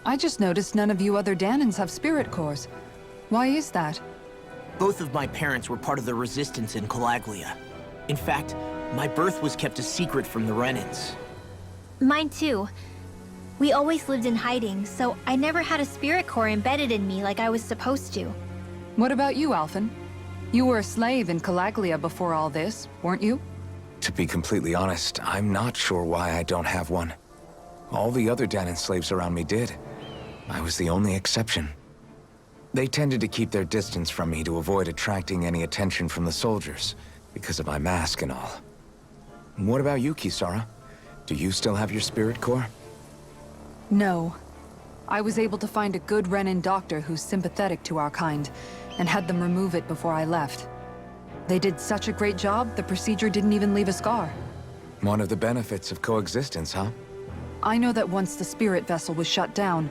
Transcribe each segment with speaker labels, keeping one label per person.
Speaker 1: I just noticed none of you other Danans have spirit cores. Why is that?
Speaker 2: Both of my parents were part of the resistance in Calaglia. In fact, my birth was kept a secret from the Renans.
Speaker 3: Mine too. We always lived in hiding, so I never had a spirit core embedded in me like I was supposed to.
Speaker 1: What about you, Alphen? You were a slave in Calaglia before all this, weren't you?
Speaker 4: To be completely honest, I'm not sure why I don't have one. All the other Danan slaves around me did. I was the only exception. They tended to keep their distance from me to avoid attracting any attention from the soldiers, because of my mask and all. What about you, Kisara? Do you still have your spirit core?
Speaker 1: No. I was able to find a good Renan doctor who's sympathetic to our kind, and had them remove it before I left. They did such a great job, the procedure didn't even leave a scar.
Speaker 4: One of the benefits of coexistence, huh?
Speaker 1: I know that once the spirit vessel was shut down,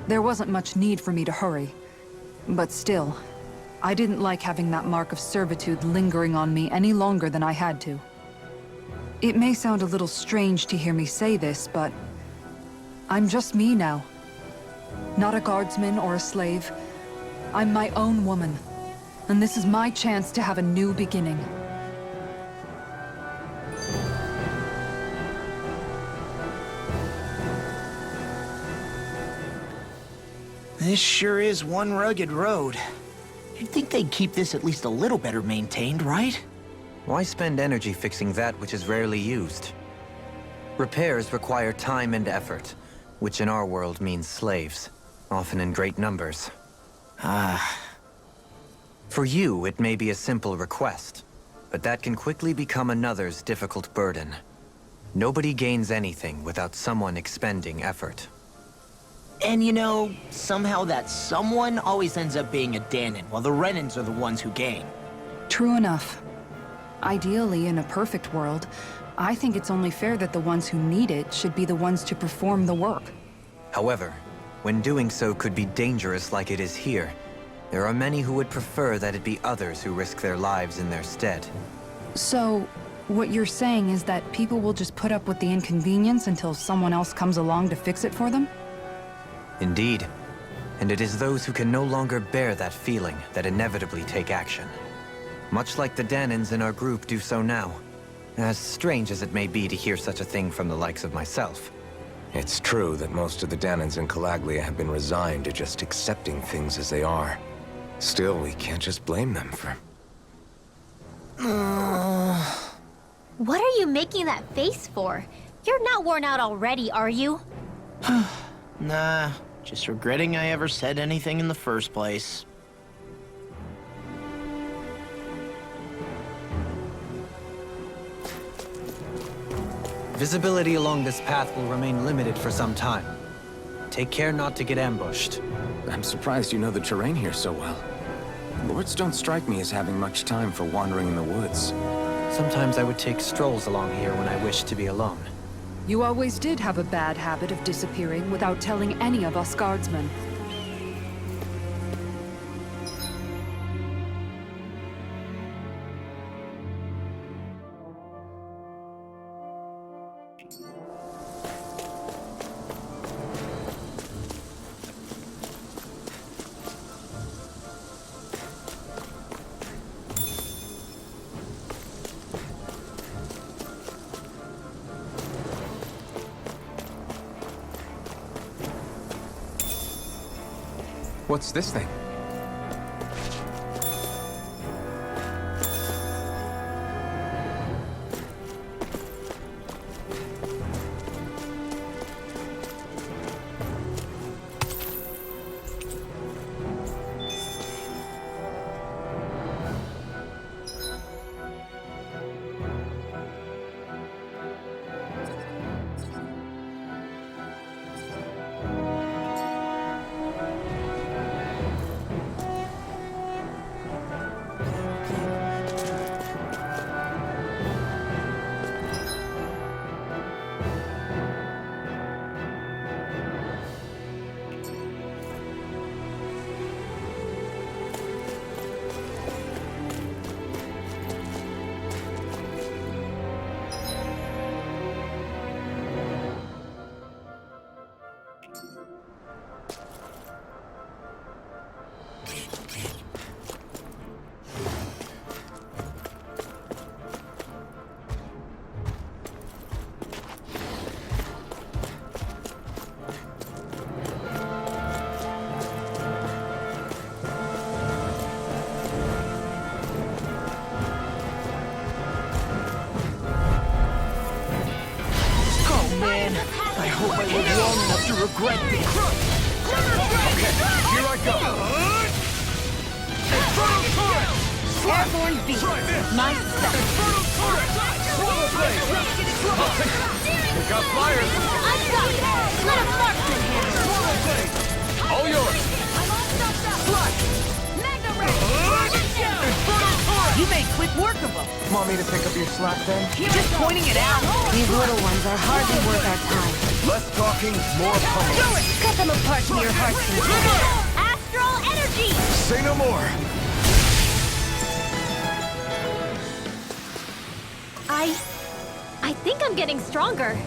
Speaker 1: there wasn't much need for me to hurry. But still, I didn't like having that mark of servitude lingering on me any longer than I had to. It may sound a little strange to hear me say this, but I'm just me now. Not a guardsman or a slave. I'm my own woman, and this is my chance to have a new beginning.
Speaker 2: This sure is one rugged road. You'd think they'd keep this at least a little better maintained, right?
Speaker 5: Why spend energy fixing that which is rarely used? Repairs require time and effort, which in our world means slaves, often in great numbers. For you, it may be a simple request, but that can quickly become another's difficult burden. Nobody gains anything without someone expending effort.
Speaker 2: And you know, somehow that someone always ends up being a Danan, while the Renans are the ones who gain.
Speaker 1: True enough. Ideally, in a perfect world, I think it's only fair that the ones who need it should be the ones to perform the work.
Speaker 5: However, when doing so could be dangerous like it is here, there are many who would prefer that it be others who risk their lives in their stead.
Speaker 1: So, what you're saying is that people will just put up with the inconvenience until someone else comes along to fix it for them?
Speaker 5: Indeed. And it is those who can no longer bear that feeling that inevitably take action. Much like the Danans in our group do so now. As strange as it may be to hear such a thing from the likes of myself.
Speaker 4: It's true that most of the Danans in Calaglia have been resigned to just accepting things as they are. Still, we can't just blame them for...
Speaker 3: What are you making that face for? You're not worn out already, are you?
Speaker 2: Nah, just regretting I ever said anything in the first place.
Speaker 5: Visibility along this path will remain limited for some time. Take care not to get ambushed.
Speaker 4: I'm surprised you know the terrain here so well. Lords don't strike me as having much time for wandering in the woods.
Speaker 5: Sometimes I would take strolls along here when I wished to be alone.
Speaker 1: You always did have a bad habit of disappearing without telling any of us guardsmen.
Speaker 4: What's this thing?
Speaker 2: man. I hope I live long enough to regret this.
Speaker 4: Okay, here I go.
Speaker 3: Airborne beast. My stuff.
Speaker 4: Pick up flyers.
Speaker 3: I'm stuck. Let a marksman handle it.
Speaker 4: All yours.
Speaker 2: You made quick work of them.
Speaker 4: Want me to pick up your slack then?
Speaker 2: Just pointing it out.
Speaker 3: These little ones are hardly worth our time.
Speaker 4: Less talking, more pummeling.
Speaker 3: Cut them apart to your heart's content. Astral energy!
Speaker 4: Say no more.
Speaker 3: I think I'm getting stronger.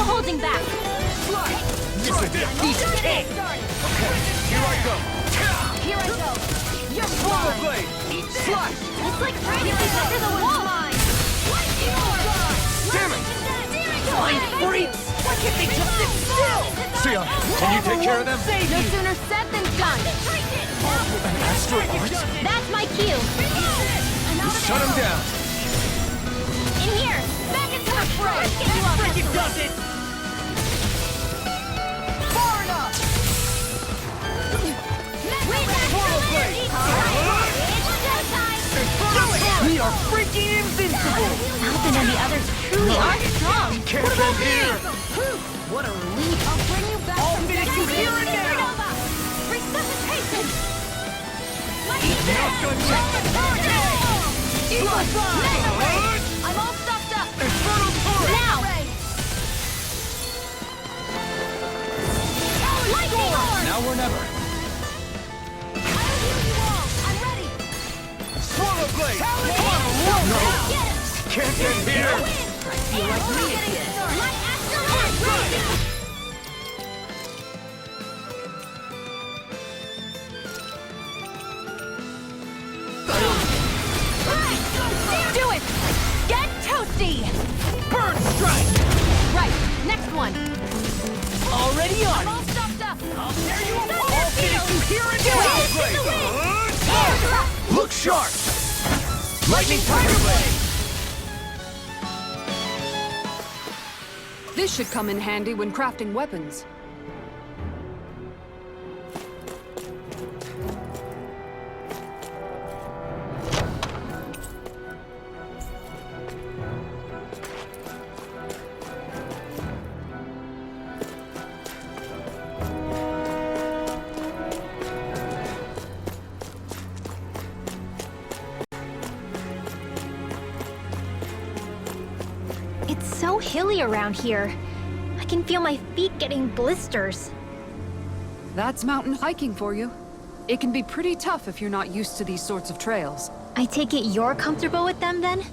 Speaker 3: Holding back.
Speaker 2: Piece of cake.
Speaker 4: Here I go.
Speaker 3: Here I go. You're
Speaker 4: Swallow
Speaker 3: fine.
Speaker 4: blade. Slice.
Speaker 3: It's like trying to get under the wall.
Speaker 4: Damn it.
Speaker 2: Flying freaks. Why can't they just sit still?
Speaker 4: Sia, can you take care of them?
Speaker 3: No sooner said than done.
Speaker 4: An astral art?
Speaker 3: That's my cue.
Speaker 4: Shut him down.
Speaker 3: In here. Back into the fray.
Speaker 2: Freaking does it.
Speaker 3: Far enough.
Speaker 2: We are freaking invincible.
Speaker 3: Alvin and the others truly are strong.
Speaker 4: Can't get here.
Speaker 2: What a relief.
Speaker 3: I'll bring you back.
Speaker 2: I'll finish you here and now.
Speaker 3: Resuscitation.
Speaker 4: Not done yet.
Speaker 3: I'm all stuffed up.
Speaker 4: Infernal torrent.
Speaker 3: Now. Lightning orb.
Speaker 4: Now or never.
Speaker 3: I'm ready.
Speaker 4: Swallow blade.
Speaker 3: No.
Speaker 4: Can't get here.
Speaker 2: I feel like me again.
Speaker 3: My astral energy. Do it! Get toasty!
Speaker 2: Bird strike.
Speaker 3: Right, next one.
Speaker 2: Already
Speaker 3: I'm
Speaker 2: on.
Speaker 3: all stuffed up.
Speaker 2: I'll tear you apart. I'll finish you here and now.
Speaker 4: Look sharp. Lightning tiger blade.
Speaker 6: This should come in handy when crafting weapons.
Speaker 3: It's so hilly around here. I can feel my feet getting blisters.
Speaker 6: That's mountain hiking for you. It can be pretty tough if you're not used to these sorts of trails.
Speaker 3: I take it you're comfortable with them then?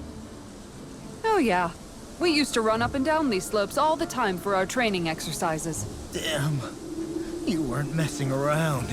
Speaker 6: Oh yeah. We used to run up and down these slopes all the time for our training exercises.
Speaker 7: Damn. You weren't messing around.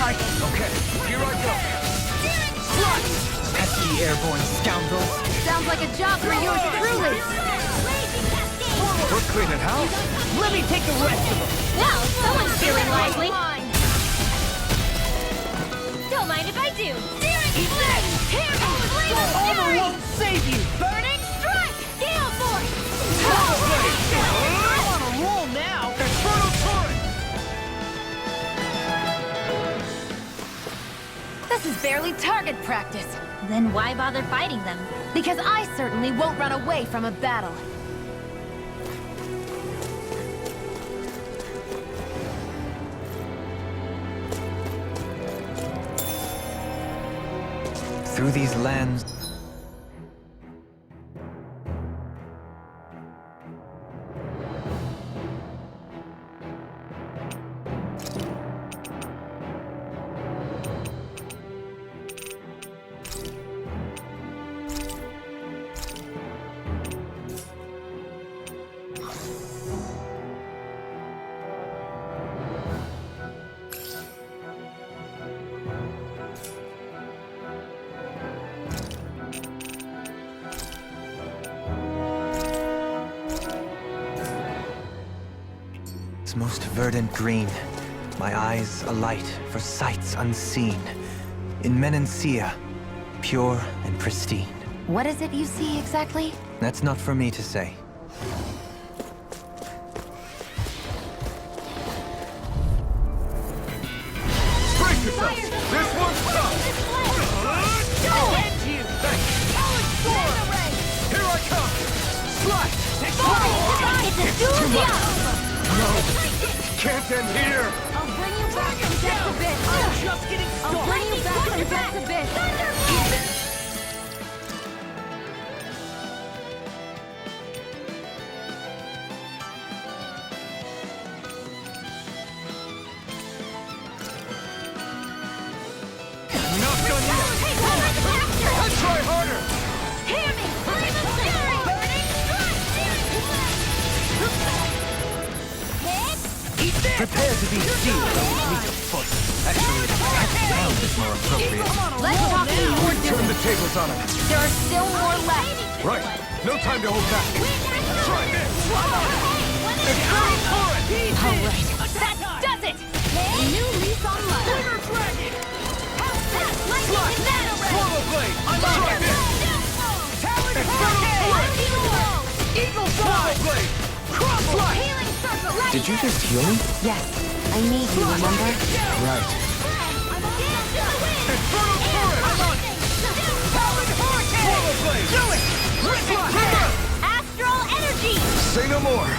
Speaker 3: target.
Speaker 4: Okay, here I go.
Speaker 7: Pesky airborne scoundrels.
Speaker 3: Sounds like a job for yours truly.
Speaker 4: We're cleaning house.
Speaker 2: Let me take the rest of them.
Speaker 3: Well, someone's feeling lively. Don't mind if I do.
Speaker 2: Eat that! Armor won't save you!
Speaker 3: Burning strike! Gale force!
Speaker 2: I'm on a roll now!
Speaker 7: Infernal torrent!
Speaker 3: This is barely target practice. Then why bother fighting them? Because I certainly won't run away from a battle.
Speaker 5: Through these lands... most verdant green, my eyes alight for sights unseen. In Menancia, pure and pristine.
Speaker 3: What is it you see exactly?
Speaker 5: That's not for me to say.
Speaker 7: Brace yourself! This one's tough!
Speaker 2: I'll end you!
Speaker 7: Here I come! Slash!
Speaker 3: It's a duel!
Speaker 7: No! Can't end here!
Speaker 3: I'll bring you back from death a bit!
Speaker 2: I'm just getting
Speaker 3: I'll
Speaker 2: started!
Speaker 3: bring you back from death a bit!
Speaker 7: Not done yet! Let's try harder!
Speaker 3: Hear me! Burning
Speaker 5: Prepare to be sealed, weak foot. Actually, sound is more appropriate.
Speaker 3: Let's talk more
Speaker 7: Turn the tables on him.
Speaker 3: There are still more left.
Speaker 7: Right. No time to hold back. Try this! Infernal torrent!
Speaker 3: All right. That does it! New lease on life.
Speaker 7: Slash! Swallow blade! Try this! Infernal torrent!
Speaker 2: Eagle
Speaker 7: Swallow
Speaker 2: fly!
Speaker 7: blade! Cross slash!
Speaker 3: Healing circle.
Speaker 4: Did you just heal me?
Speaker 3: Yes. I need you, remember?
Speaker 4: Right.
Speaker 7: Infernal torrent! Swallow blade!
Speaker 2: Do it!
Speaker 7: Slash!
Speaker 3: Astral energy.
Speaker 7: Say no more!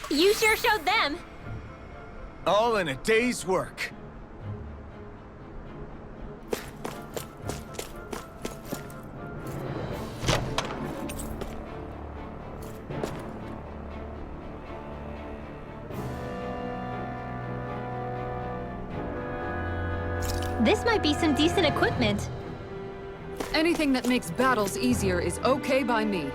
Speaker 3: You sure showed them.
Speaker 7: All in a day's work.
Speaker 3: This might be some decent equipment.
Speaker 6: Anything that makes battles easier is okay by me.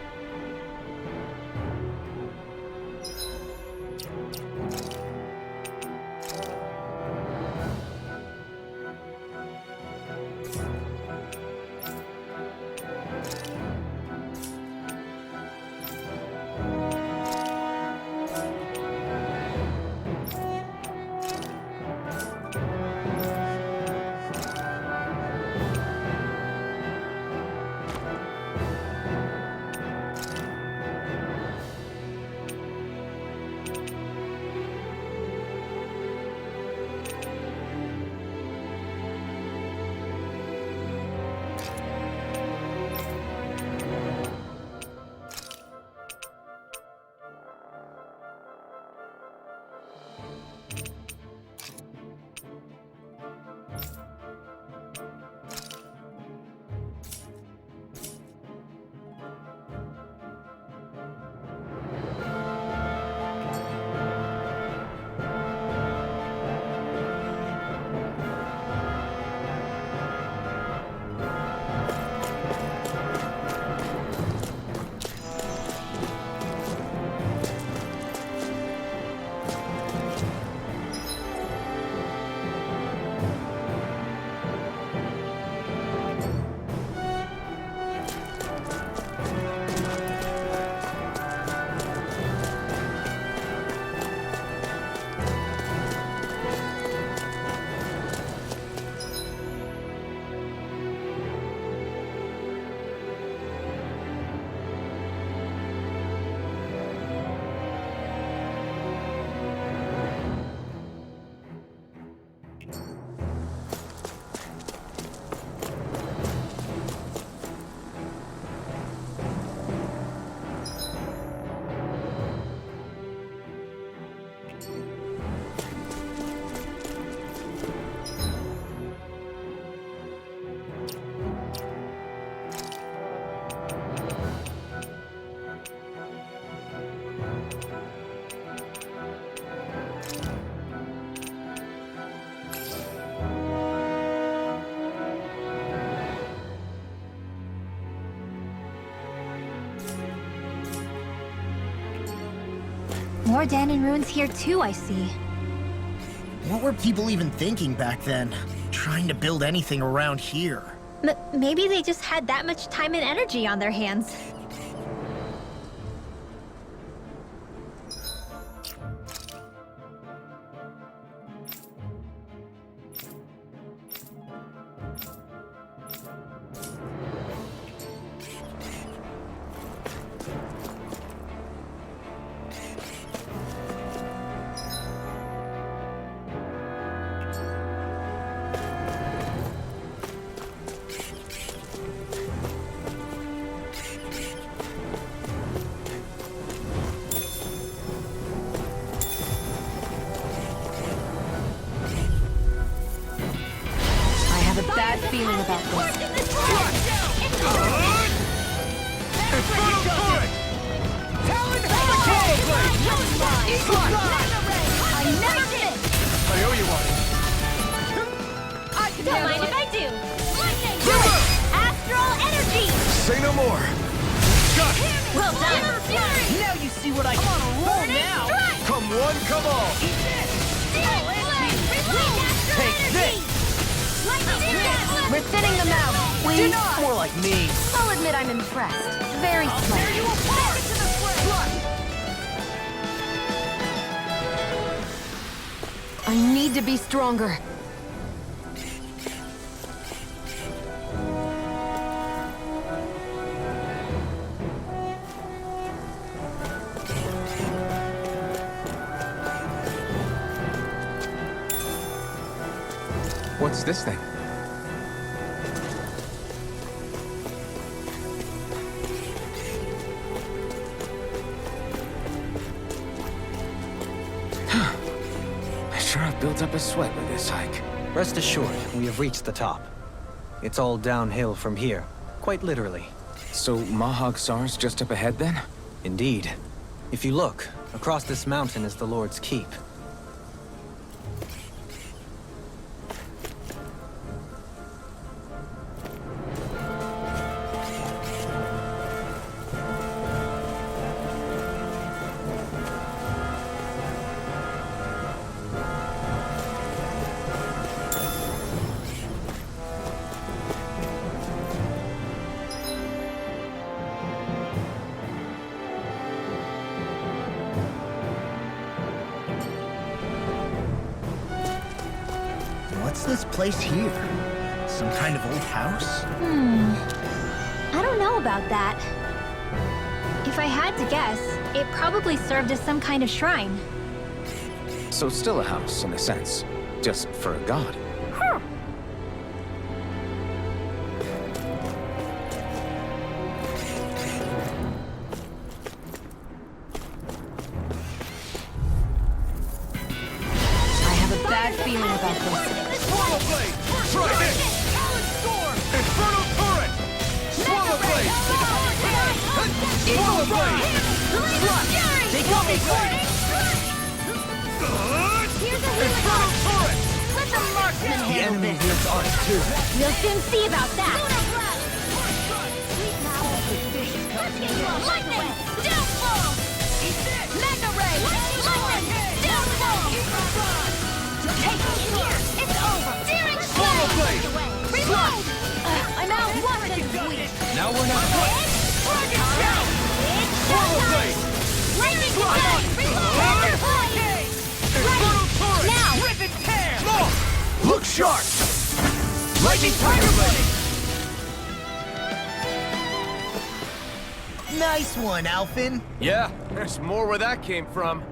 Speaker 3: More Danon ruins here too, I see.
Speaker 8: What were people even thinking back then? Trying to build anything around here?
Speaker 3: Maybe they just had that much time and energy on their hands.
Speaker 6: Bad feeling about this.
Speaker 3: I never did!
Speaker 7: I owe you one.
Speaker 3: Don't mind if I do! Astral energy!
Speaker 7: Say no more. Got it.
Speaker 3: Well done!
Speaker 2: Now you see what I can on a roll now.
Speaker 7: Come one, come all.
Speaker 2: Take this.
Speaker 6: We're thinning them out.
Speaker 2: More like me.
Speaker 6: I'll admit I'm impressed. Very smart. I need to be stronger.
Speaker 4: What's this thing? I sure have built up a sweat with this hike.
Speaker 5: Rest assured, we have reached the top. It's all downhill from here, quite literally.
Speaker 4: So Mahag Sar's just up ahead then?
Speaker 5: Indeed. If you look, across this mountain is the Lord's Keep.
Speaker 8: What's this place here? Some kind of old house?
Speaker 3: I don't know about that. If I had to guess, it probably served as some kind of shrine.
Speaker 4: So still a house, in a sense. Just for a god.
Speaker 6: I have a bad feeling about this.
Speaker 7: Swallow blade. Try this. Infernal turret. Swallow blade. Swallow blade.
Speaker 2: They got me good.
Speaker 7: Infernal turret.
Speaker 6: Let the marksman
Speaker 2: The
Speaker 6: handle
Speaker 2: enemy
Speaker 6: this.
Speaker 2: here's ours too.
Speaker 3: We'll soon see about that.
Speaker 6: Lightning! Downfall! Mega ray! Lightning! Downfall! Take it here! It's over! Searing
Speaker 7: Swallow
Speaker 6: flame!
Speaker 7: blade.
Speaker 6: Reload! I'm out one weak!
Speaker 2: Now we're not good.
Speaker 7: Swallow blade.
Speaker 6: Lightning strike! Reload!
Speaker 7: Infernal turret.
Speaker 6: Now!
Speaker 7: Rip and tear. Look sharp. Lightning tiger blade.
Speaker 8: Nice one, Alphin.
Speaker 7: Yeah, there's more where that came from.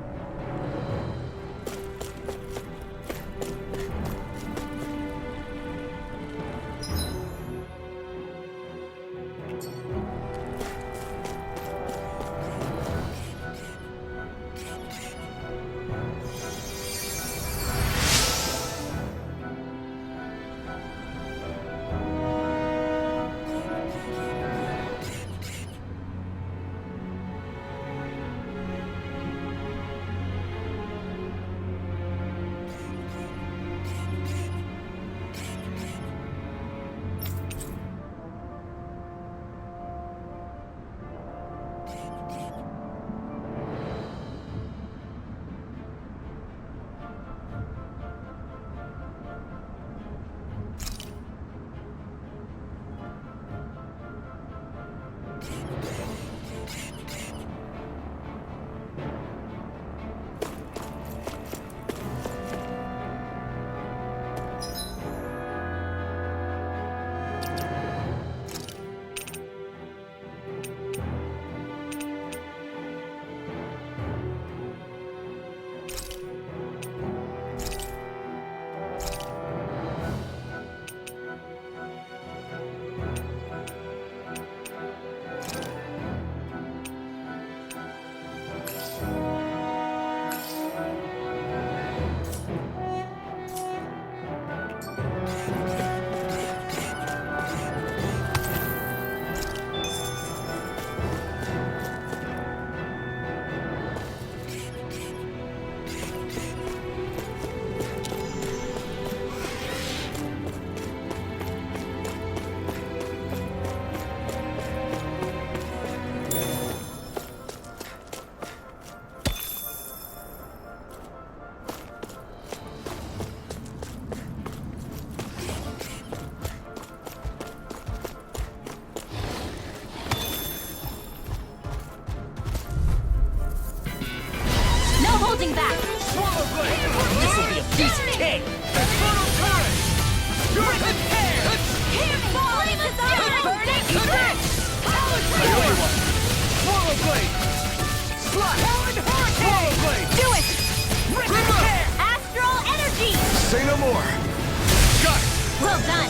Speaker 3: Well done.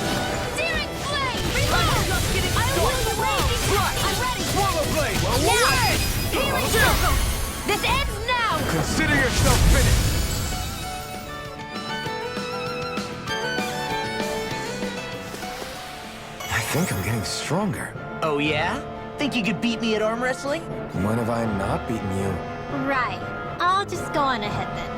Speaker 3: Searing flame! Reload! I will I'm ready!
Speaker 7: Swallow blade!
Speaker 3: Now! Healing circle! This ends now!
Speaker 7: Consider yourself finished!
Speaker 4: I think I'm getting stronger.
Speaker 2: Oh yeah? Think you could beat me at arm wrestling?
Speaker 4: When have I not beaten you?
Speaker 3: Right. I'll just go on ahead then.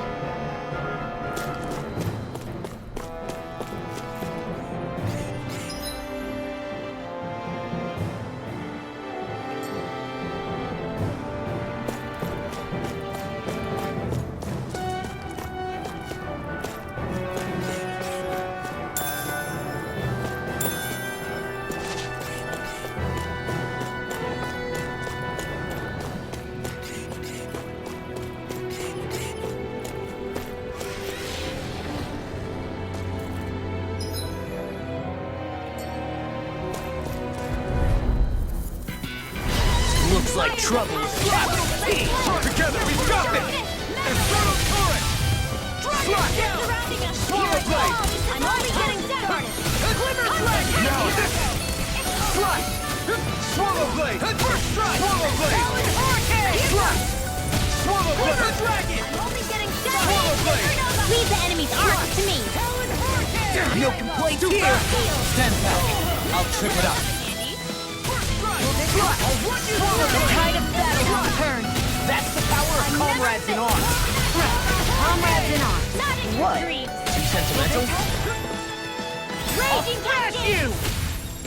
Speaker 2: Looks like trouble is capital T!
Speaker 7: Together, we've got this! Infernal turret! Slash! Swallow blade!
Speaker 3: I'm only getting started.
Speaker 7: Glimmer blade! Now this! Slash! Swallow blade! First strike! Swallow blade! Slash! Swallow blade! Dragon!
Speaker 3: I'm only getting
Speaker 7: Swallow
Speaker 3: started.
Speaker 7: blade!
Speaker 3: Leave the enemy's arc to me.
Speaker 2: No complaints here!
Speaker 7: Stand back! I'll trip it up!
Speaker 3: The tide of battle has turned.
Speaker 2: That's the power of comrades in arms!
Speaker 3: Comrades in arms. Not in your
Speaker 2: What?
Speaker 3: dreams.
Speaker 2: Too sentimental?
Speaker 3: Raging cascade.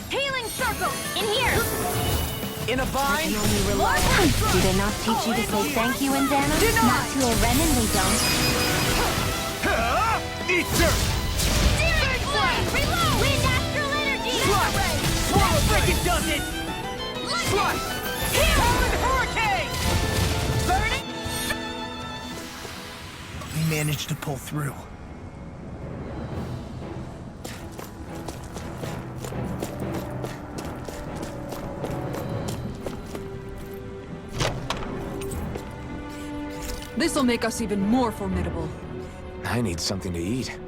Speaker 3: Healing circle. In here.
Speaker 2: In a bind?
Speaker 3: Do they not teach you to say thank you in Dana? Not to a Renan, they don't.
Speaker 7: Eat dirt!
Speaker 3: Searing flame. Reload. Wind astral energy.
Speaker 2: Swallow frickin' does it!
Speaker 7: Slash!
Speaker 2: Talon hurricane!
Speaker 8: Burning! We managed to pull through.
Speaker 6: This'll make us even more formidable.
Speaker 4: I need something to eat.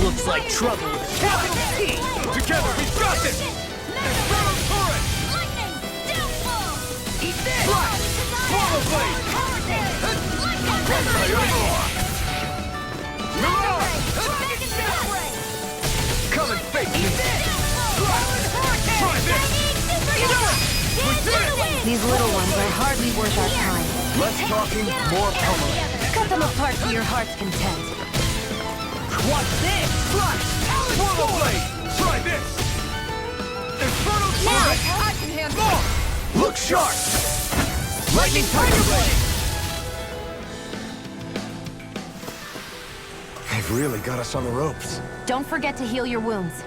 Speaker 2: Looks like trouble with a capital T!
Speaker 7: Together, we've got this! Infernal turret!
Speaker 3: Lightning. Downfall.
Speaker 2: Eat this!
Speaker 7: Slash! Swallow blade! Come and face me! Try this!
Speaker 3: These little ones are hardly worth our time.
Speaker 7: Less talking, more pummeling.
Speaker 3: Cut them apart to your heart's content.
Speaker 2: What's this?
Speaker 7: Slash! Swallow blade! Try this! Infernal turret!
Speaker 6: I can handle it.
Speaker 7: Look sharp! Lightning tiger blade!
Speaker 4: They've really got us on the ropes.
Speaker 3: Don't forget to heal your wounds.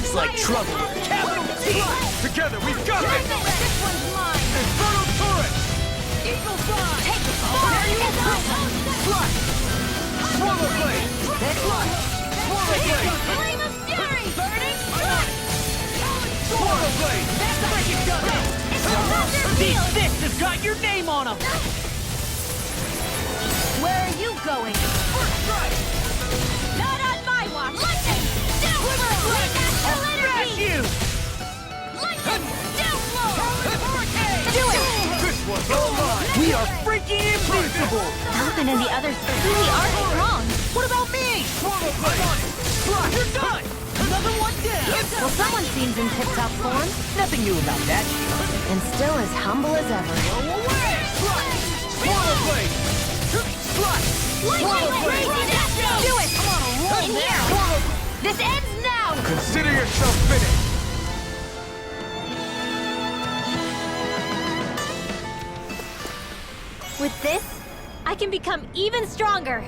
Speaker 2: Looks like trouble with a capital T!
Speaker 7: Together, we've got it!
Speaker 3: This one's mine!
Speaker 7: Infernal turret!
Speaker 3: Eagle Fly! Take the ball!
Speaker 7: Flush! Swallow blade! Flush! Swallow blade!
Speaker 3: Flame of Fury! Burning Strike!
Speaker 7: Swallow blade!
Speaker 3: It's a thunder field!
Speaker 2: This has got your name on them!
Speaker 3: Where are you going?
Speaker 7: First strike!
Speaker 3: Not on my watch! Lightning! Downflow! Natural energy!
Speaker 2: You!
Speaker 3: Lightning! Downflow!
Speaker 7: Hurricane!
Speaker 3: Do it!
Speaker 7: This one's all mine!
Speaker 2: We are freaking invincible!
Speaker 3: Elephant and the others really are strong.
Speaker 2: What about me?
Speaker 7: Swallow blade!
Speaker 2: Flush! You're done! Another one down!
Speaker 3: Well, someone seems in tip-top form
Speaker 2: Nothing new about that.
Speaker 3: and still as humble as ever.
Speaker 7: Go away! Swallow blade! Flush! Swallow blade!
Speaker 3: Do it! In here! This ends now!
Speaker 7: Consider yourself finished!
Speaker 3: With this, I can become even stronger.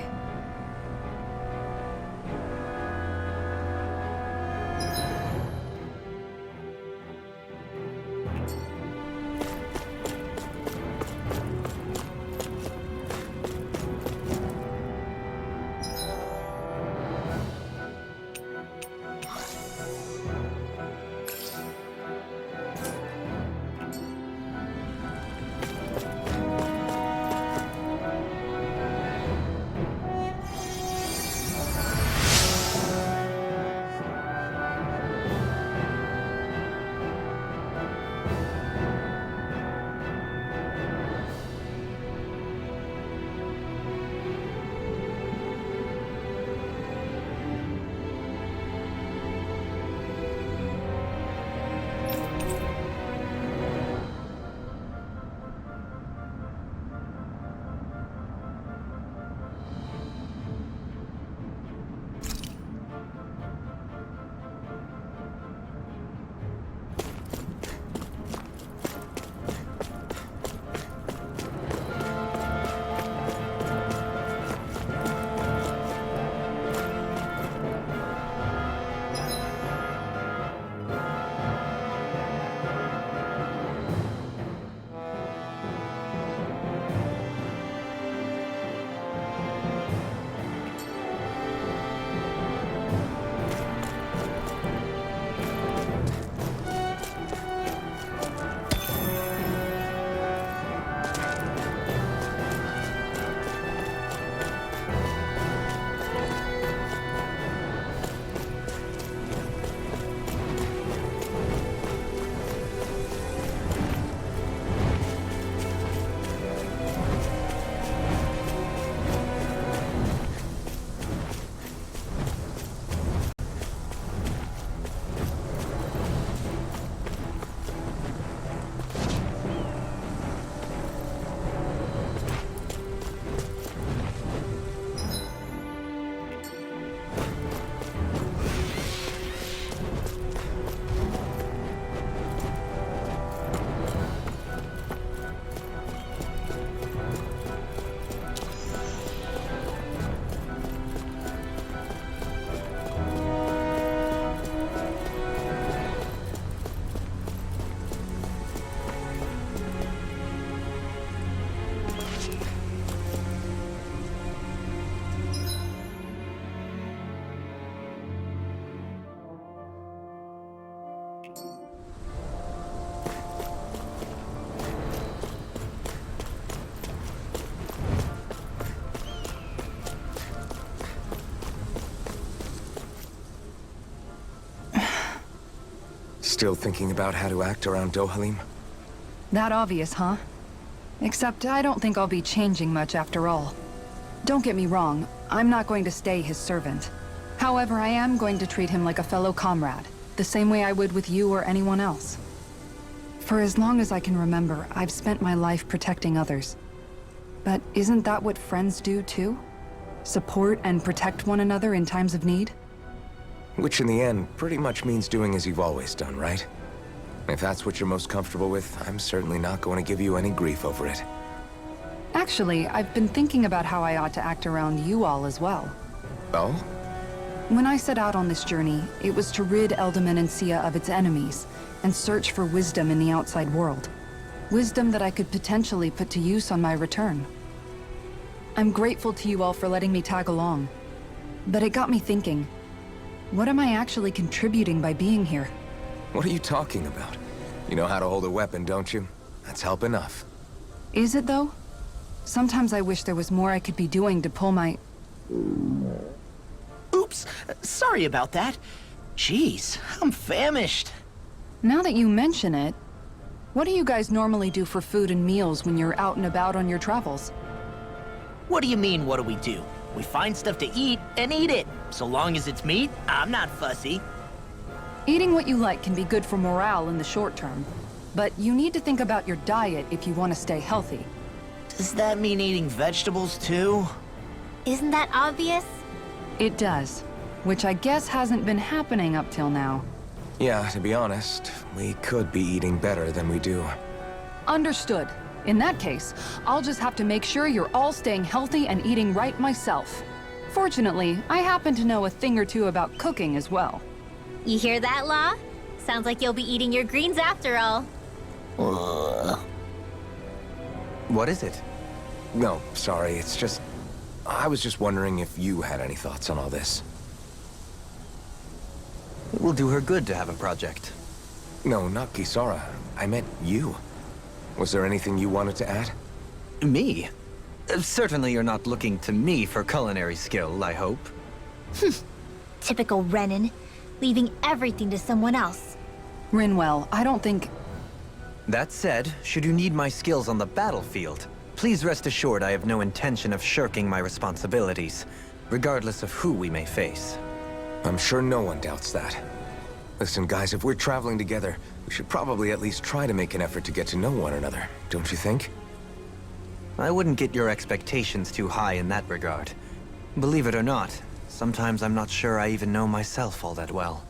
Speaker 4: Still thinking about how to act around Dohalim?
Speaker 1: That obvious, huh? Except I don't think I'll be changing much after all. Don't get me wrong, I'm not going to stay his servant. However, I am going to treat him like a fellow comrade, the same way I would with you or anyone else. For as long as I can remember, I've spent my life protecting others. But isn't that what friends do too? Support and protect one another in times of need?
Speaker 4: Which in the end pretty much means doing as you've always done, right? If that's what you're most comfortable with, I'm certainly not going to give you any grief over it.
Speaker 1: Actually, I've been thinking about how I ought to act around you all as well.
Speaker 4: Oh?
Speaker 1: When I set out on this journey, it was to rid Eldaman and Sia of its enemies, and search for wisdom in the outside world. Wisdom that I could potentially put to use on my return. I'm grateful to you all for letting me tag along. But it got me thinking, what am I actually contributing by being here?
Speaker 4: What are you talking about? You know how to hold a weapon, don't you? That's help enough.
Speaker 1: Is it though? Sometimes I wish there was more I could be doing to pull my...
Speaker 2: Oops, sorry about that. Jeez, I'm famished.
Speaker 1: Now that you mention it, what do you guys normally do for food and meals when you're out and about on your travels?
Speaker 2: What do you mean, what do we do? We find stuff to eat and eat it. So long as it's meat, I'm not fussy.
Speaker 1: Eating what you like can be good for morale in the short term, but you need to think about your diet if you want to stay healthy.
Speaker 2: Does that mean eating vegetables too?
Speaker 3: Isn't that obvious?
Speaker 1: It does, which I guess hasn't been happening up till now.
Speaker 4: Yeah, to be honest, we could be eating better than we do.
Speaker 1: Understood. In that case, I'll just have to make sure you're all staying healthy and eating right myself. Fortunately, I happen to know a thing or two about cooking as well.
Speaker 3: You hear that, Law? Sounds like you'll be eating your greens after all.
Speaker 5: What is it?
Speaker 4: No, sorry, it's just... I was just wondering if you had any thoughts on all this.
Speaker 5: It will do her good to have a project.
Speaker 4: No, not Kisara. I meant you. Was there anything you wanted to add?
Speaker 5: Me? Certainly you're not looking to me for culinary skill, I hope.
Speaker 3: Typical Renan, leaving everything to someone else.
Speaker 1: Rinwell, I don't think...
Speaker 5: That said, should you need my skills on the battlefield, please rest assured I have no intention of shirking my responsibilities, regardless of who we may face.
Speaker 4: I'm sure no one doubts that. Listen, guys, if we're traveling together, we should probably at least try to make an effort to get to know one another, don't you think?
Speaker 5: I wouldn't get your expectations too high in that regard. Believe it or not, sometimes I'm not sure I even know myself all that well.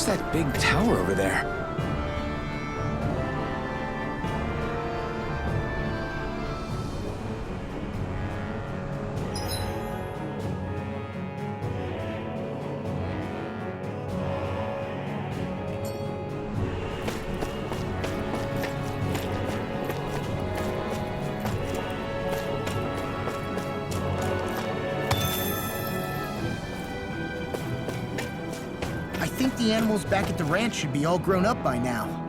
Speaker 4: that big tower over there?
Speaker 8: I think the animals back at the ranch should be all grown up by now.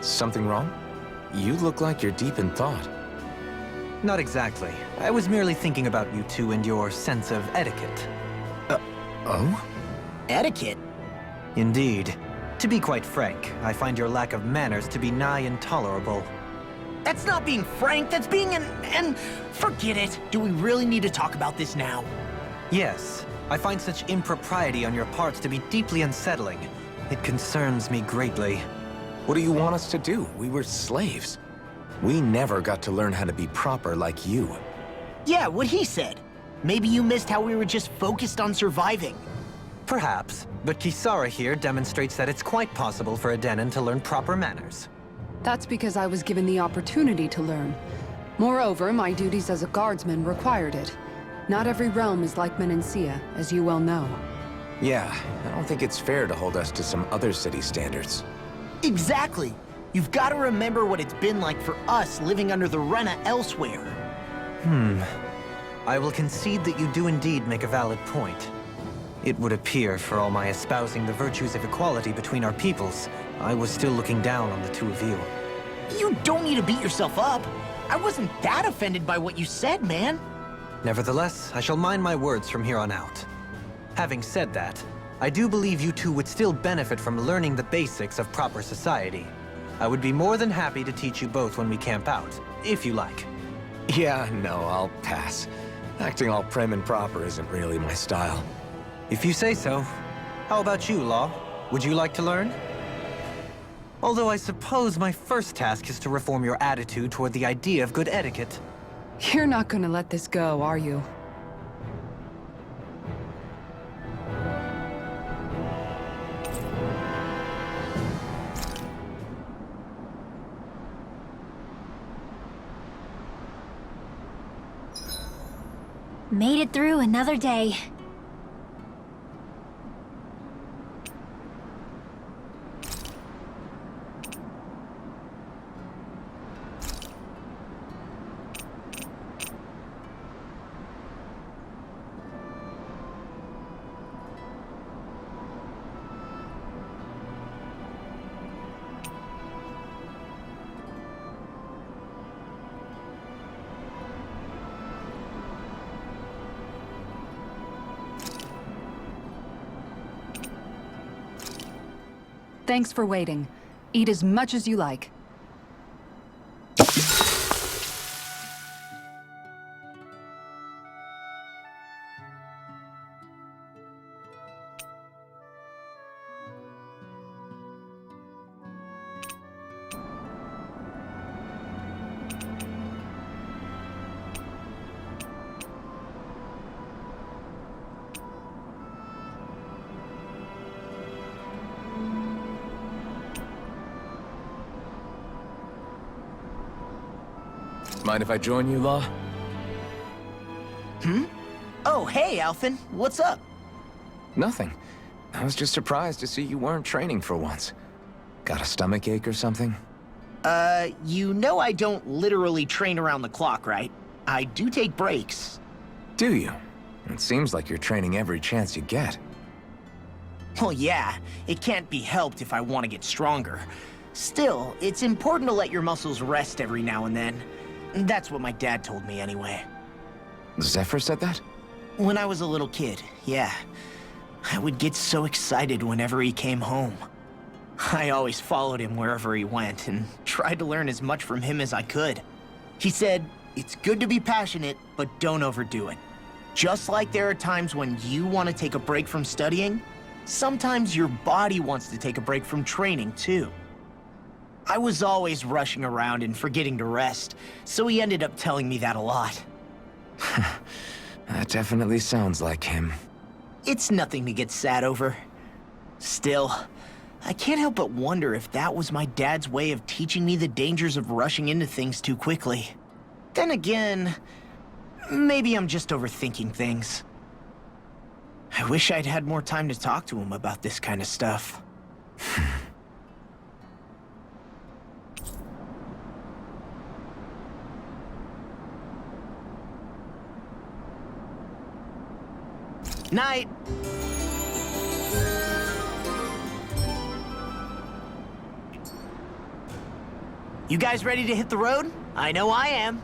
Speaker 4: Something wrong? You look like you're deep in thought.
Speaker 5: Not exactly. I was merely thinking about you two and your sense of etiquette.
Speaker 4: Oh?
Speaker 8: Etiquette?
Speaker 5: Indeed. To be quite frank, I find your lack of manners to be nigh intolerable.
Speaker 2: That's not being frank, that's being forget it. Do we really need to talk about this now?
Speaker 5: Yes, I find such impropriety on your parts to be deeply unsettling. It concerns me greatly.
Speaker 4: What do you want us to do? We were slaves. We never got to learn how to be proper like you.
Speaker 2: Yeah, what he said. Maybe you missed how we were just focused on surviving.
Speaker 5: Perhaps, but Kisara here demonstrates that it's quite possible for a Denon to learn proper manners.
Speaker 6: That's because I was given the opportunity to learn. Moreover, my duties as a guardsman required it. Not every realm is like Menancia, as you well know.
Speaker 4: Yeah, I don't think it's fair to hold us to some other city standards.
Speaker 2: Exactly. You've got to remember what it's been like for us living under the Rena elsewhere.
Speaker 5: I will concede that you do indeed make a valid point. It would appear, for all my espousing the virtues of equality between our peoples, I was still looking down on the two of you.
Speaker 2: You don't need to beat yourself up. I wasn't that offended by what you said, man.
Speaker 5: Nevertheless, I shall mind my words from here on out. Having said that, I do believe you two would still benefit from learning the basics of proper society. I would be more than happy to teach you both when we camp out, if you like.
Speaker 4: Yeah, no, I'll pass. Acting all prim and proper isn't really my style.
Speaker 5: If you say so. How about you, Law? Would you like to learn? Although I suppose my first task is to reform your attitude toward the idea of good etiquette.
Speaker 6: You're not gonna let this go, are you?
Speaker 3: Made it through another day.
Speaker 1: Thanks for waiting. Eat as much as you like.
Speaker 4: Mind if I join you, Law?
Speaker 2: Oh, hey, Alphen. What's up?
Speaker 4: Nothing. I was just surprised to see you weren't training for once. Got a stomachache or something?
Speaker 2: You know I don't literally train around the clock, right? I do take breaks.
Speaker 4: Do you? It seems like you're training every chance you get.
Speaker 2: Well, yeah, it can't be helped if I want to get stronger. Still, it's important to let your muscles rest every now and then. That's what my dad told me anyway.
Speaker 4: Zephyr said that?
Speaker 2: When I was a little kid, yeah. I would get so excited whenever he came home. I always followed him wherever he went and tried to learn as much from him as I could. He said, it's good to be passionate, but don't overdo it. Just like there are times when you want to take a break from studying, sometimes your body wants to take a break from training, too. I was always rushing around and forgetting to rest, so he ended up telling me that a lot.
Speaker 4: That definitely sounds like him.
Speaker 2: It's nothing to get sad over. Still, I can't help but wonder if that was my dad's way of teaching me the dangers of rushing into things too quickly. Then again, maybe I'm just overthinking things. I wish I'd had more time to talk to him about this kind of stuff. Night! You guys ready to hit the road? I know I am.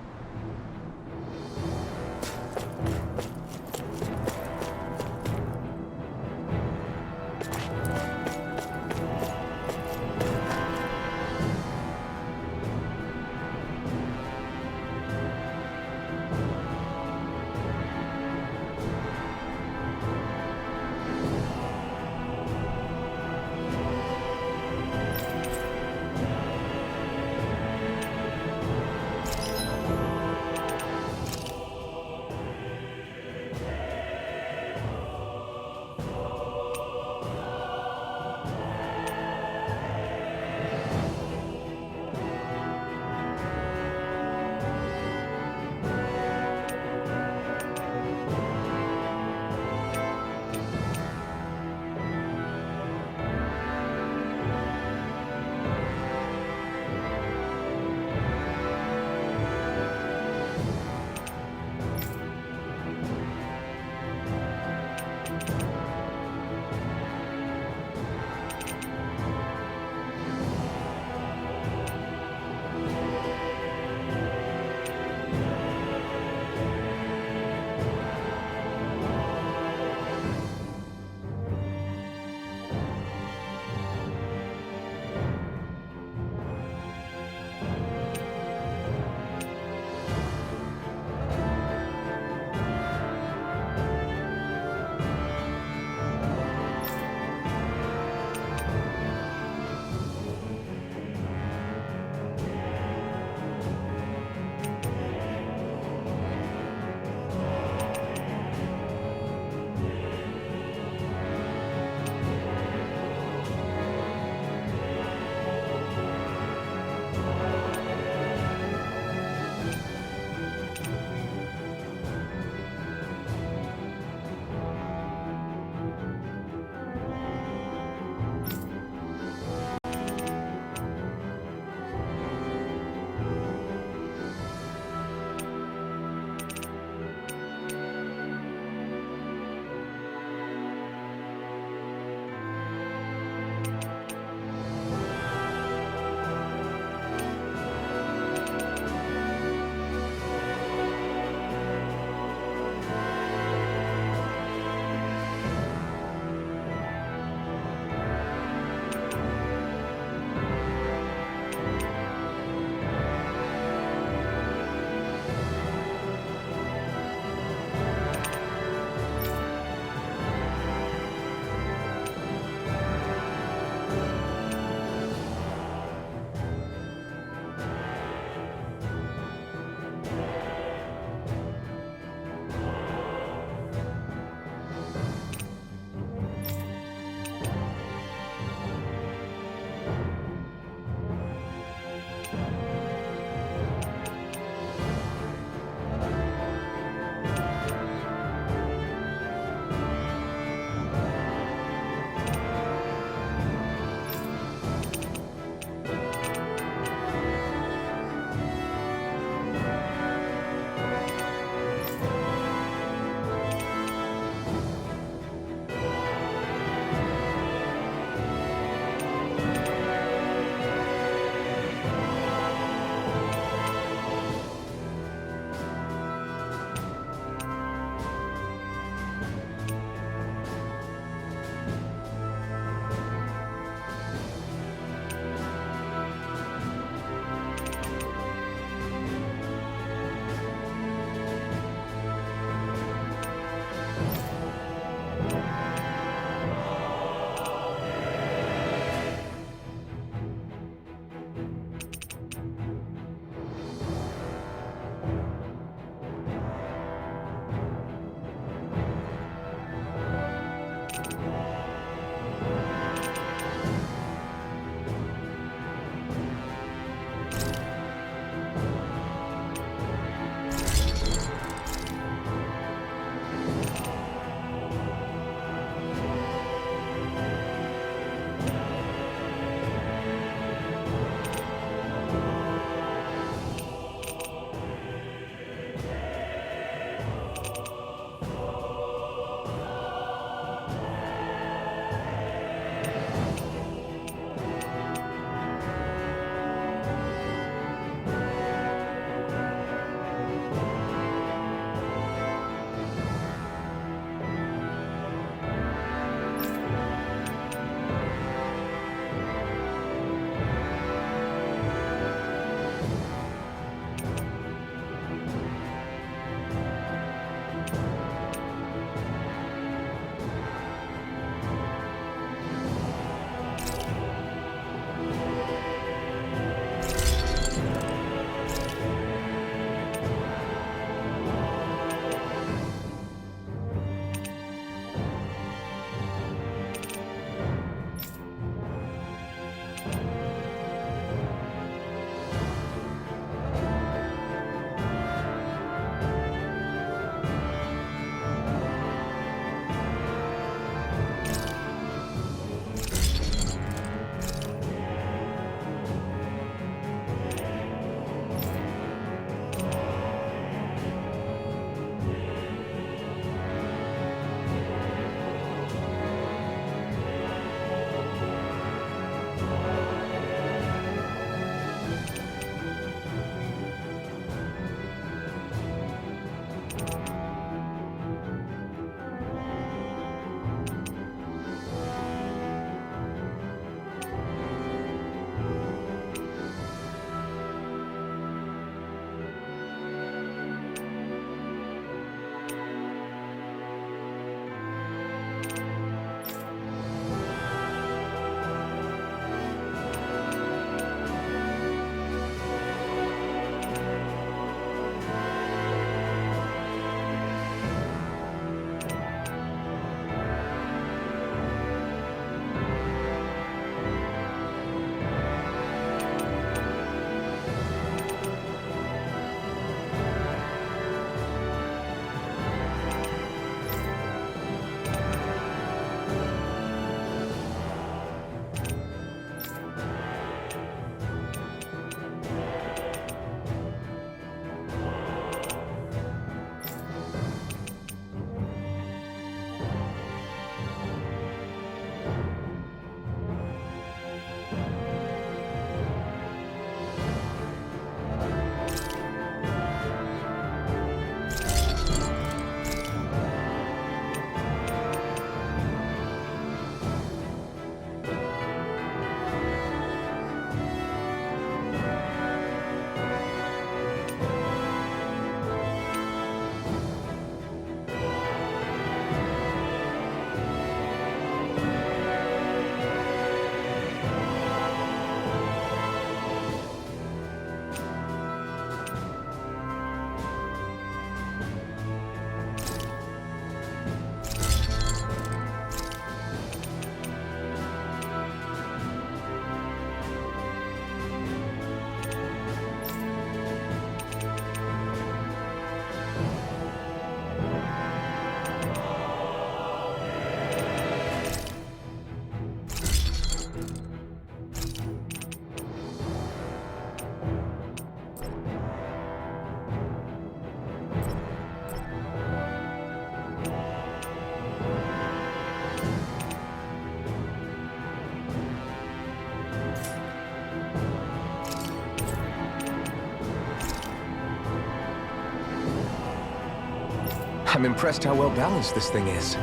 Speaker 4: I'm impressed how well balanced this thing is.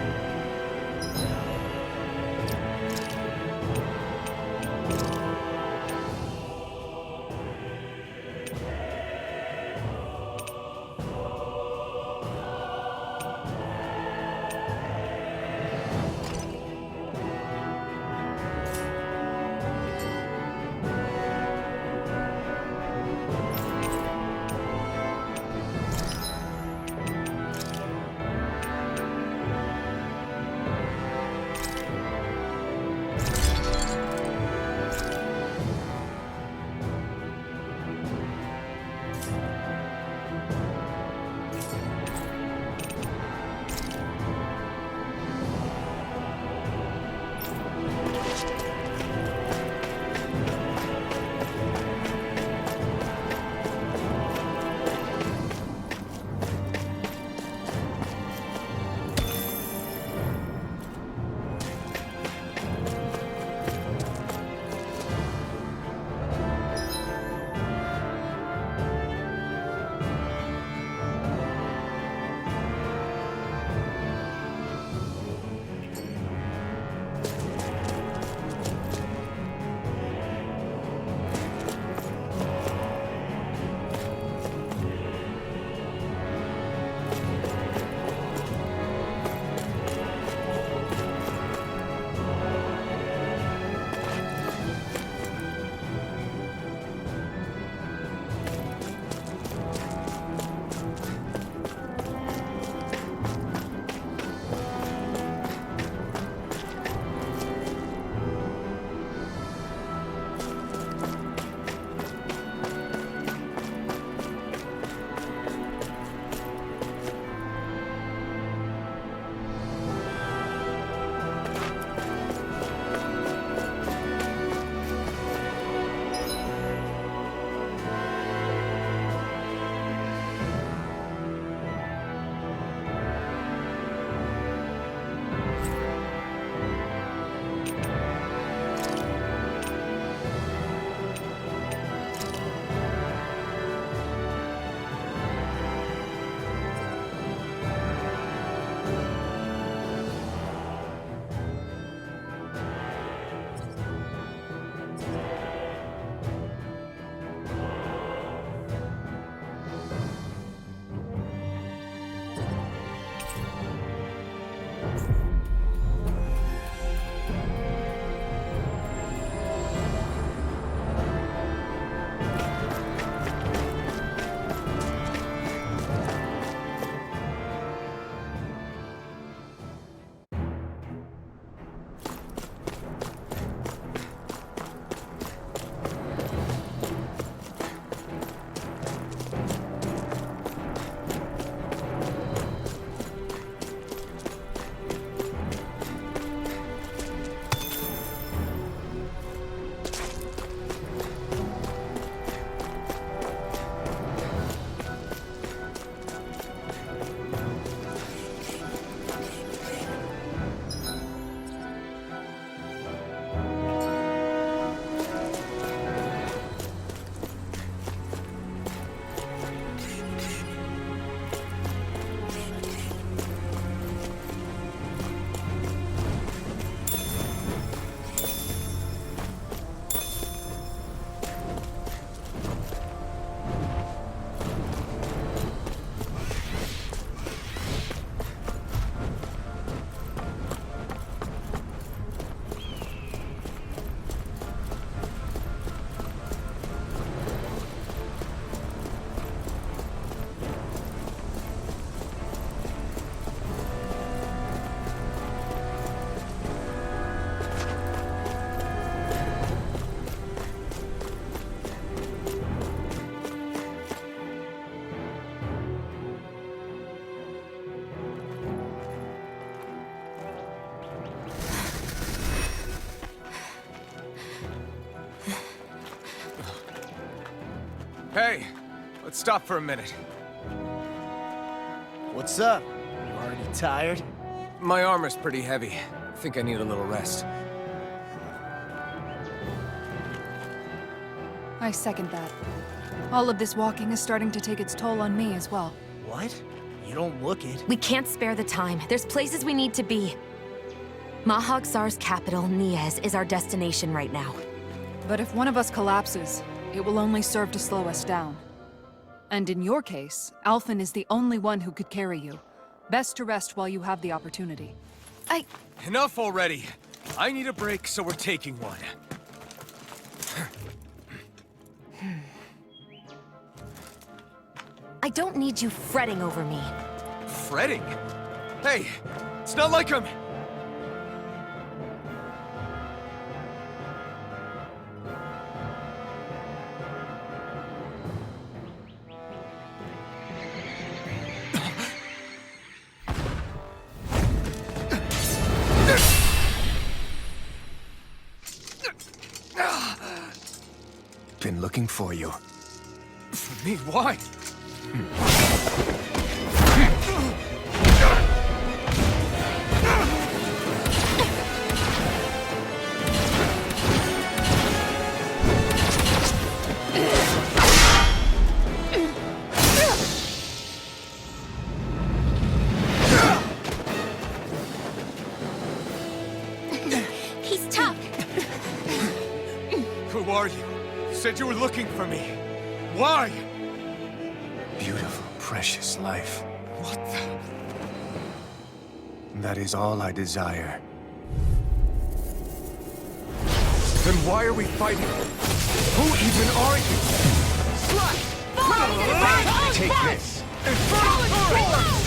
Speaker 7: Hey, let's stop for a minute.
Speaker 2: What's up? You already tired?
Speaker 7: My armor's pretty heavy. I think I need a little rest.
Speaker 1: I second that. All of this walking is starting to take its toll on me as well.
Speaker 2: What? You don't look it.
Speaker 9: We can't spare the time. There's places we need to be. Mahag Sar's capital, Niez, is our destination right now.
Speaker 1: But if one of us collapses, it will only serve to slow us down. And in your case, Alphen is the only one who could carry you. Best to rest while you have the opportunity.
Speaker 7: Enough already. I need a break, so we're taking one.
Speaker 9: I don't need you fretting over me.
Speaker 7: Fretting? Hey, it's not like I'm...
Speaker 10: Been looking for you.
Speaker 7: For me, why?
Speaker 3: He's tough.
Speaker 7: Who are you? You said you were looking for me. Why?
Speaker 10: Beautiful, precious life.
Speaker 7: What the...
Speaker 10: That is all I desire.
Speaker 7: Then why are we fighting? Who even are you?
Speaker 10: Take this!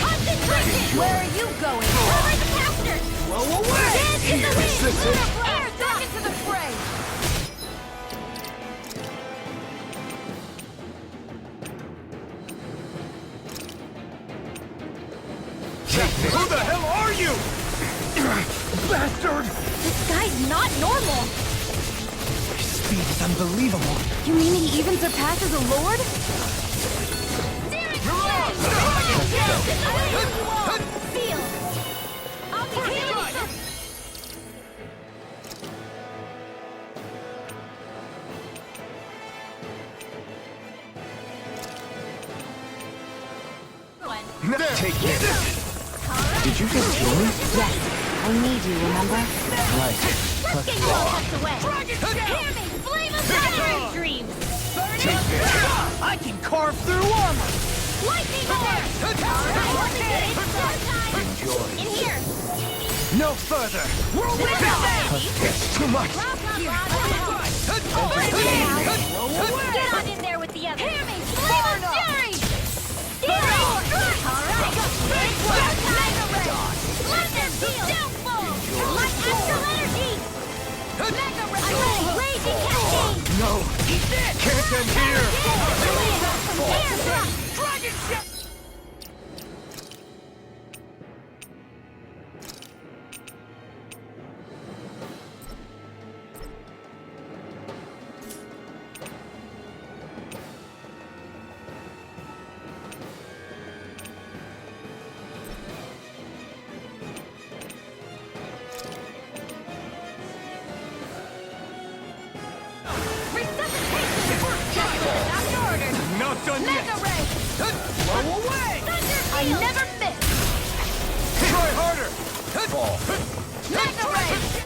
Speaker 3: Concentration! Where are you going? Cover the captors! Blow away! Dance in the wind! Air back into the fray!
Speaker 7: Who the hell are you? Bastard!
Speaker 3: This guy's not normal!
Speaker 2: His speed is unbelievable.
Speaker 9: You mean he even surpasses a lord?
Speaker 3: Seal! I'll be healing you!
Speaker 10: Take this!
Speaker 4: Did you just heal me?
Speaker 9: Yes. I need you, remember?
Speaker 4: Right.
Speaker 3: Let's get you all tucked away! Hear me! Flame of fire dreams!
Speaker 2: I can carve through armor.
Speaker 3: Lightning bolt! Alright,
Speaker 2: Enjoy.
Speaker 3: in here!
Speaker 2: No further. Whirlwind
Speaker 3: It's
Speaker 2: too much.
Speaker 3: Get on in there with the others! Hear me! Flame of fury! Let them deal! Downfall! Light astral energy! Mega raging cascade!
Speaker 7: No! Can't end here!
Speaker 3: Air thrust!
Speaker 2: Dragon ship.
Speaker 7: Not done yet!
Speaker 3: Mega ray!
Speaker 2: Blow away.
Speaker 3: I never miss!
Speaker 7: Try harder!
Speaker 2: Fall.
Speaker 3: Mega ray!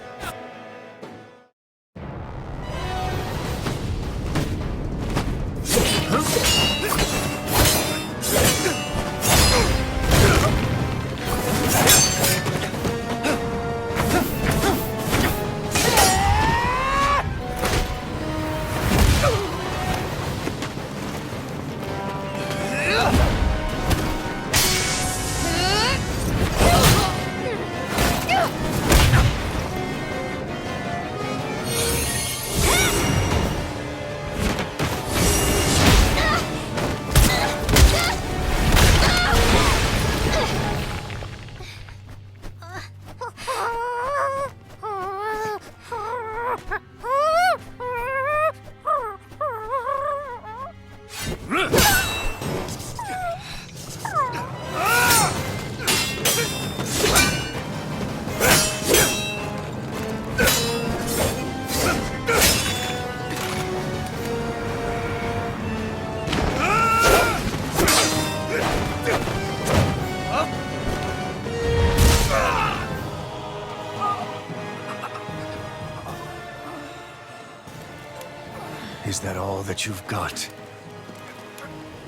Speaker 10: Is that all that you've got?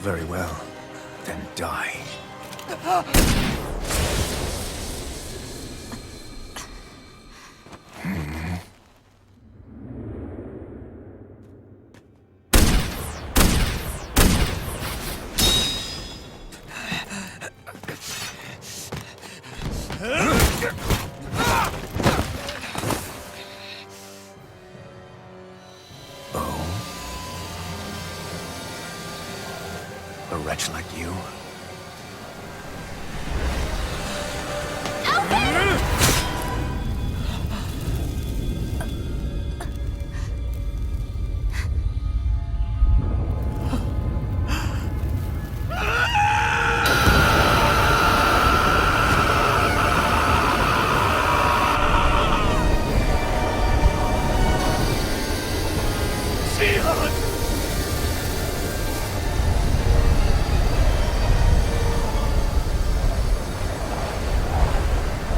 Speaker 10: Very well. Then die. A wretch like you?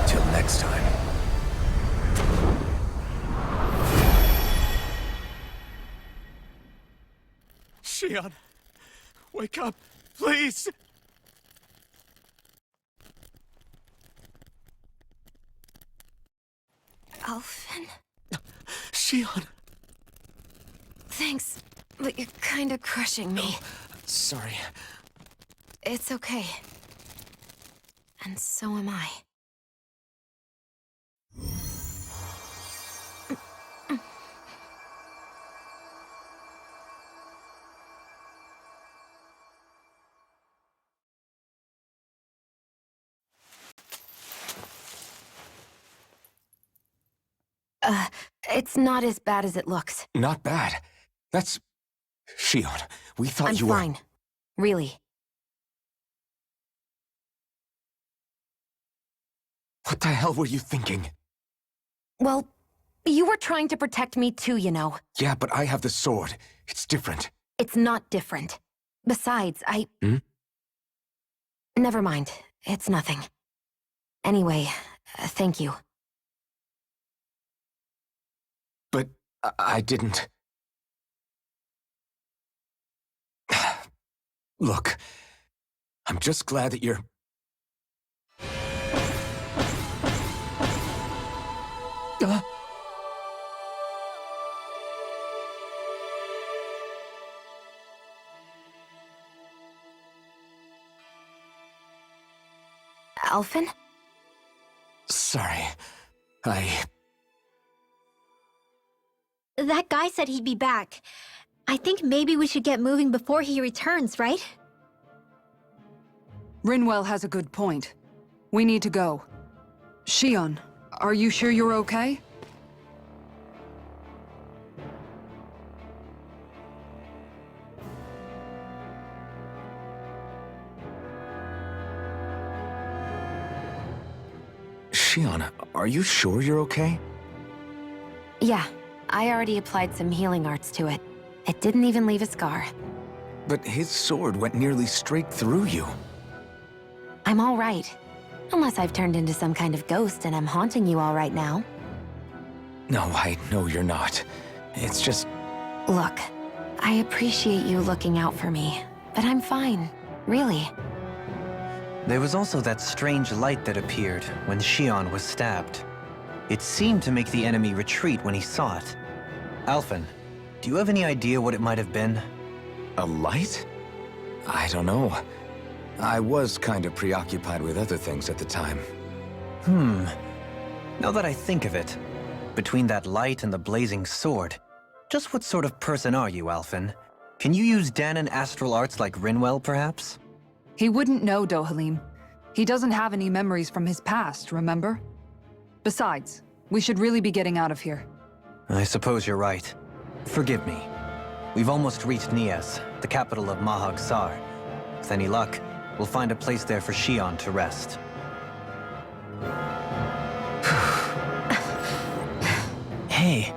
Speaker 10: Till next time.
Speaker 7: Shion, wake up, please!
Speaker 9: Alphen?
Speaker 7: Shion!
Speaker 9: Thanks, but you're kinda crushing me.
Speaker 7: Sorry.
Speaker 9: It's okay. And so am I. It's not as bad as it looks.
Speaker 4: Not bad. That's... Shion, we thought
Speaker 9: I'm
Speaker 4: you were...
Speaker 9: fine. Really.
Speaker 4: What the hell were you thinking?
Speaker 9: Well, you were trying to protect me too, you know.
Speaker 4: Yeah, but I have the sword. It's different.
Speaker 9: It's not different. Besides,
Speaker 4: Hmm?
Speaker 9: Never mind. It's nothing. Anyway, thank you.
Speaker 4: But I didn't... Look, I'm just glad that you're...
Speaker 9: Alphen?
Speaker 4: Sorry.
Speaker 3: That guy said he'd be back. I think maybe we should get moving before he returns, right?
Speaker 1: Rinwell has a good point. We need to go. Shion, are you sure you're okay?
Speaker 4: Shion, are you sure you're okay?
Speaker 9: Yeah, I already applied some healing arts to it. It didn't even leave a scar.
Speaker 4: But his sword went nearly straight through you.
Speaker 9: I'm all right. Unless I've turned into some kind of ghost and I'm haunting you all right now.
Speaker 4: No, I know you're not. It's just...
Speaker 9: Look, I appreciate you looking out for me, but I'm fine. Really.
Speaker 5: There was also that strange light that appeared when Shion was stabbed. It seemed to make the enemy retreat when he saw it. Alphen, do you have any idea what it might have been?
Speaker 4: A light? I don't know. I was kind of preoccupied with other things at the time.
Speaker 5: Now that I think of it, between that light and the blazing sword, just what sort of person are you, Alphen? Can you use Danan astral arts like Rinwell, perhaps?
Speaker 1: He wouldn't know, Dohalim. He doesn't have any memories from his past, remember? Besides, we should really be getting out of here.
Speaker 5: I suppose you're right. Forgive me. We've almost reached Nias, the capital of Mahag Sar. With any luck, we'll find a place there for Shion to rest.
Speaker 2: Hey.